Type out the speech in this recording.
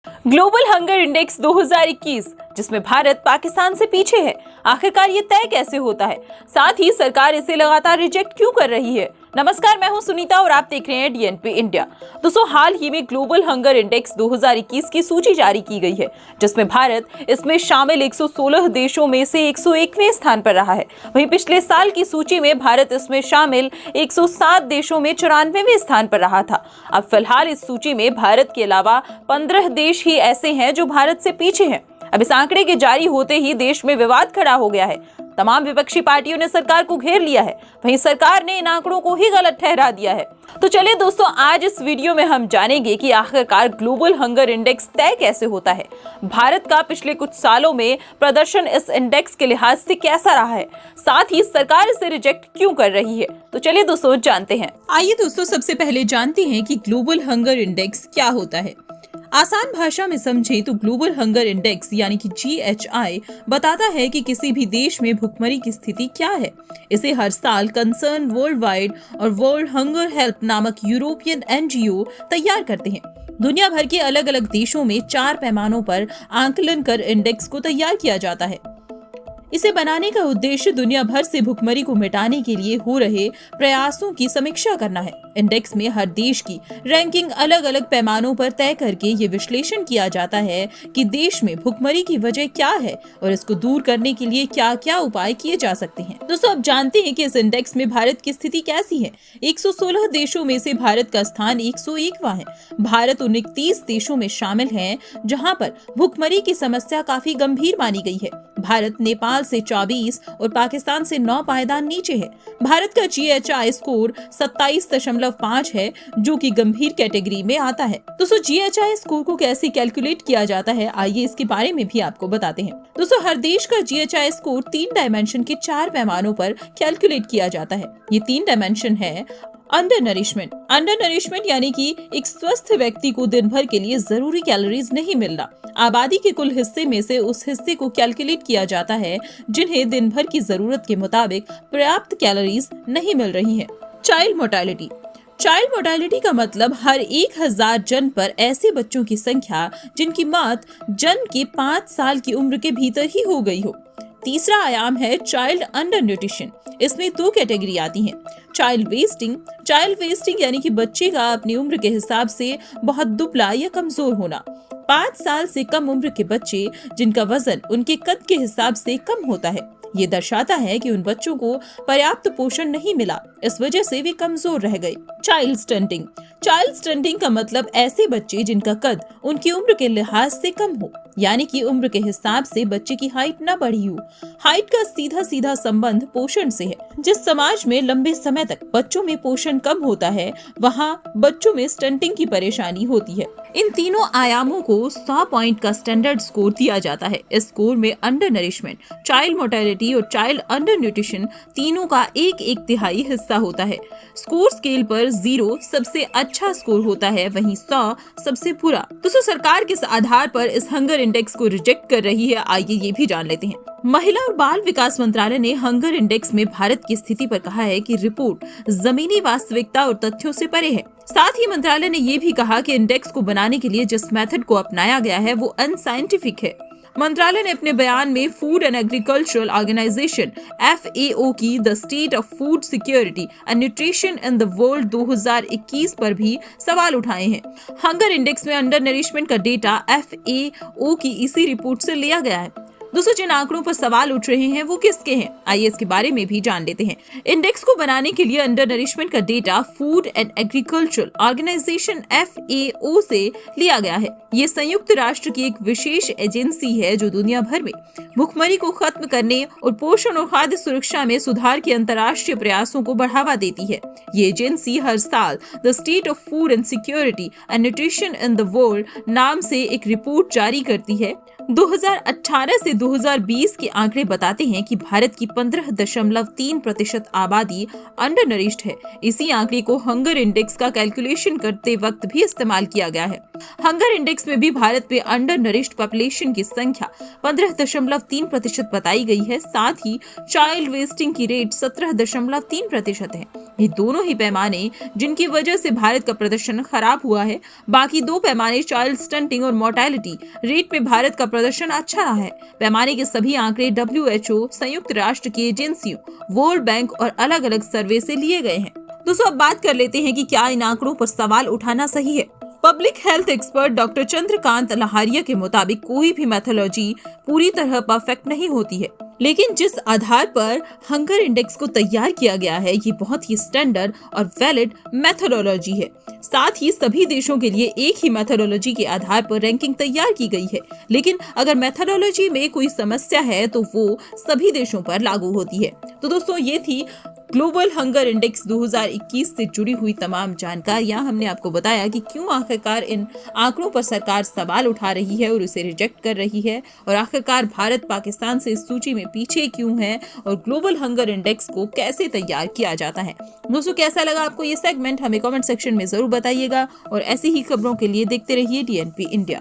Global hunger index 2021 जिसमें भारत पाकिस्तान से पीछे है, आखिरकार ये तय कैसे होता है? साथ ही सरकार इसे लगातार रिजेक्ट क्यों कर रही है? नमस्कार, मैं हूं सुनीता और आप देख रहे हैं डीएनपी इंडिया। दोस्तों, हाल ही में ग्लोबल हंगर इंडेक्स 2021 की सूची जारी की गई है, जिसमें भारत इसमें शामिल 116 देशों में से 101वें स्थान पर रहा है। वहीं पिछले साल की सूची में भारत इसमें शामिल 107 देशों में 94वें स्थान पर रहा था। अब फिलहाल इस सूची में भारत के अलावा 15 देश ही ऐसे हैं जो भारत से पीछे हैं। अब इस आंकड़े के जारी होते ही देश में विवाद खड़ा हो गया है। तमाम विपक्षी पार्टियों ने सरकार को घेर लिया है, वहीं सरकार ने इन आंकड़ों को ही गलत ठहरा दिया है। तो चलिए दोस्तों, आज इस वीडियो में हम जानेंगे कि आखिरकार ग्लोबल हंगर इंडेक्स तय कैसे होता है, भारत का पिछले कुछ सालों में प्रदर्शन इस इंडेक्स के लिहाज से कैसा रहा है, साथ ही सरकार इसे रिजेक्ट क्यों कर रही है। तो चलिए दोस्तों जानते हैं। आइए दोस्तों, सबसे पहले जानते हैं कि ग्लोबल हंगर इंडेक्स क्या होता है। आसान भाषा में समझें तो ग्लोबल हंगर इंडेक्स यानी कि GHI बताता है कि किसी भी देश में भुखमरी की स्थिति क्या है। इसे हर साल कंसर्न वर्ल्ड वाइड और वर्ल्ड हंगर हेल्प नामक यूरोपियन NGO तैयार करते हैं। दुनिया भर के अलग अलग देशों में 4 पैमानों पर आंकलन कर इंडेक्स को तैयार किया जाता है। इसे बनाने का उद्देश्य दुनिया भर से भुखमरी को मिटाने के लिए हो रहे प्रयासों की समीक्षा करना है। इंडेक्स में हर देश की रैंकिंग अलग अलग पैमानों पर तय करके ये विश्लेषण किया जाता है कि देश में भुखमरी की वजह क्या है और इसको दूर करने के लिए क्या क्या उपाय किए जा सकते हैं। दोस्तों, अब जानते हैं कि इस इंडेक्स में भारत की स्थिति कैसी है। 116 देशों में से भारत का स्थान 101वां है। भारत 29 देशों में शामिल है जहाँ पर भुखमरी की समस्या काफी गंभीर मानी गई है। भारत नेपाल से 24 और पाकिस्तान से 9 पायदान नीचे है। भारत का GHI स्कोर 27.5 है, जो कि गंभीर कैटेगरी में आता है। दोस्तों, GHI स्कोर को कैसे कैलकुलेट किया जाता है, आइए इसके बारे में भी आपको बताते हैं। दोस्तों, हर देश का GHI स्कोर 3 डायमेंशन के 4 पैमानों पर कैलकुलेट किया जाता है। ये 3 डायमेंशन है अंडर नरिशमेंट यानी कि एक स्वस्थ व्यक्ति को दिन भर के लिए जरूरी कैलोरीज नहीं मिलना। आबादी के कुल हिस्से में से उस हिस्से को कैलकुलेट किया जाता है जिन्हें दिन भर की जरूरत के मुताबिक पर्याप्त कैलोरीज नहीं मिल रही हैं। चाइल्ड मोर्टेलिटी का मतलब हर 1000 जन्म पर ऐसे बच्चों की संख्या जिनकी मौत जन्म के 5 साल की उम्र के भीतर ही हो गई हो। तीसरा आयाम है चाइल्ड अंडर न्यूट्रिशन। इसमें 2 कैटेगरी आती हैं। चाइल्ड वेस्टिंग यानी कि बच्चे का अपनी उम्र के हिसाब से बहुत दुबला या कमजोर होना। 5 साल से कम उम्र के बच्चे जिनका वजन उनके कद के हिसाब से कम होता है। ये दर्शाता है कि उन बच्चों को पर्याप्त पोषण नहीं मिला, इस वजह से वे कमजोर रह गए। चाइल्ड स्टंटिंग का मतलब ऐसे बच्चे जिनका कद उनकी उम्र के लिहाज से कम हो, यानी कि उम्र के हिसाब से बच्चे की हाइट न बढ़ी हो। हाइट का सीधा संबंध पोषण से है। जिस समाज में लंबे समय तक बच्चों में पोषण कम होता है, वहाँ बच्चों में स्टंटिंग की परेशानी होती है। इन तीनों आयामों को 100 पॉइंट का स्टैंडर्ड स्कोर दिया जाता है। इस स्कोर में अंडर नरिशमेंट, चाइल्ड मोर्टेलिटी और चाइल्ड अंडर न्यूट्रिशन तीनों का 1/1 हिस्सा होता है। स्कोर स्केल पर 0 सबसे अच्छा स्कोर होता है, वहीं 100 सबसे बुरा। दोस्तों, सरकार किस आधार पर इस हंगर इंडेक्स को रिजेक्ट कर रही है, आइए ये भी जान लेते हैं। महिला और बाल विकास मंत्रालय ने हंगर इंडेक्स में भारत की स्थिति पर कहा है कि रिपोर्ट जमीनी वास्तविकता और तथ्यों से परे है। साथ ही मंत्रालय ने ये भी कहा कि इंडेक्स को बनाने के लिए जिस मेथड को अपनाया गया है वो अनसाइंटिफिक है। मंत्रालय ने अपने बयान में food and agricultural organisation FAO की the state of food security and nutrition in the world 2021 पर भी सवाल उठाए हैं। हंगर इंडेक्स में अंडर नरिशमेंट का डेटा FAO की इसी रिपोर्ट से लिया गया है। दोस्तों, जिन आंकड़ों पर सवाल उठ रहे हैं वो किसके हैं, आइए इसके बारे में भी जान लेते हैं। इंडेक्स को बनाने के लिए अंडर नरिशमेंट का data food and agricultural organisation FAO से लिया गया है। ये संयुक्त राष्ट्र की एक विशेष एजेंसी है जो दुनिया भर में भुखमरी को खत्म करने और पोषण और खाद्य सुरक्षा में सुधार के अंतर्राष्ट्रीय प्रयासों को बढ़ावा देती है। ये एजेंसी हर साल the state of food and security and nutrition in the world नाम से एक रिपोर्ट जारी करती है। 2018 से 2020 के आंकड़े बताते हैं कि भारत की 15.3% आबादी अंडर नरिश्ड है। इसी आंकड़े को हंगर इंडेक्स का कैलकुलेशन करते वक्त भी इस्तेमाल किया गया है। हंगर इंडेक्स में भी भारत में अंडर नरिश्ड पॉपुलेशन की संख्या 15.3% बताई गई है। साथ ही चाइल्ड वेस्टिंग की रेट 17.3% है। ये दोनों ही पैमाने जिनकी वजह से भारत का प्रदर्शन खराब हुआ है। बाकी दो पैमाने चाइल्ड स्टंटिंग और मोर्टेलिटी रेट में भारत का प्रदर्शन अच्छा रहा है। पैमाने के सभी आंकड़े WHO, संयुक्त राष्ट्र की एजेंसियों, वर्ल्ड बैंक और अलग अलग सर्वे से लिए गए हैं। दोस्तों, अब बात कर लेते हैं कि क्या इन आंकड़ों पर सवाल उठाना सही है। Public health expert doctor Chandrakant Lahariya के मुताबिक कोई भी मेथोलॉजी पूरी तरह परफेक्ट नहीं होती है, लेकिन जिस आधार पर हंगर इंडेक्स को तैयार किया गया है ये बहुत ही स्टैंडर्ड और वैलिड मेथोडोलॉजी है। साथ ही सभी देशों के लिए एक ही मेथोडोलॉजी के आधार पर रैंकिंग तैयार की गई है, लेकिन अगर मेथोडोलॉजी में कोई समस्या है तो वो सभी देशों पर लागू होती है। तो दोस्तों, ये थी ग्लोबल हंगर इंडेक्स 2021 से जुड़ी हुई तमाम जानकारियां। हमने आपको बताया कि क्यों आखिरकार इन आंकड़ों पर सरकार सवाल उठा रही है और उसे रिजेक्ट कर रही है, और आखिरकार भारत पाकिस्तान से इस सूची में पीछे क्यों है, और ग्लोबल हंगर इंडेक्स को कैसे तैयार किया जाता है। दोस्तों, कैसा लगा आपको ये सेगमेंट, हमें कमेंट सेक्शन में जरूर बताइएगा, और ऐसी ही खबरों के लिए देखते रहिए DNP इंडिया।